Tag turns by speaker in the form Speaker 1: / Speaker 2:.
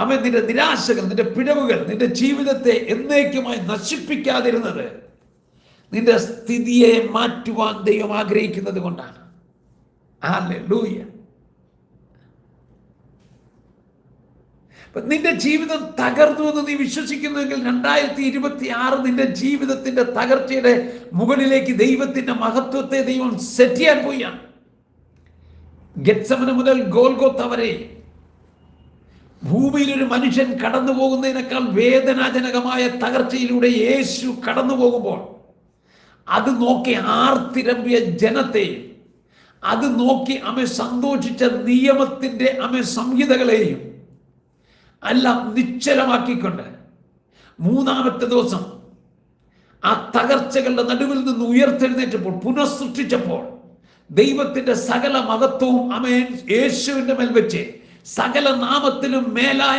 Speaker 1: അവൻ നിന്റെ നിരാശകൾ, നിന്റെ പിഴവുകൾ, നിന്റെ ജീവിതത്തെ എന്നേക്കുമായി നശിപ്പിക്കാതിരുന്നത് നിന്റെ സ്ഥിതിയെ മാറ്റുവാൻ ദൈവം ആഗ്രഹിക്കുന്നത് കൊണ്ടാണ്. ഹല്ലേലൂയ. നിന്റെ ജീവിതം തകർന്നു എന്ന് നീ വിശ്വസിക്കുന്നുവെങ്കിൽ 2026 നിന്റെ ജീവിതത്തിന്റെ തകർച്ചയുടെ മുകളിലേക്ക് ദൈവത്തിന്റെ മഹത്വത്തെ ദൈവം സെറ്റ് ചെയ്യാൻ പോയാണ്. ഗെത്സമന മുതൽ ഗോൽഗോത്ത വരെ ഭൂമിയിൽ ഒരു മനുഷ്യൻ കടന്നു പോകുന്നതിനേക്കാൾ വേദനാജനകമായ തകർച്ചയിലൂടെ യേശു കടന്നു പോകുമ്പോൾ അത് നോക്കി ആർത്തിരമ്പിയ ജനത്തെ, അത് നോക്കി അമ്മ സന്തോഷിച്ച നിയമത്തിന്റെ അമ്മ സംഹിതകളെയും എല്ലാം നിശ്ചലമാക്കിക്കൊണ്ട് മൂന്നാമത്തെ ദിവസം ആ തകർച്ചകളുടെ നടുവിൽ നിന്ന് ഉയർത്തെഴുന്നേറ്റപ്പോൾ, പുനഃസൃഷ്ടിച്ചപ്പോൾ ദൈവത്തിന്റെ സകല മഹത്വവും അമേൻ യേശുവിന്റെ മേൽ വെച്ച് സകല നാമത്തിലും മേലായ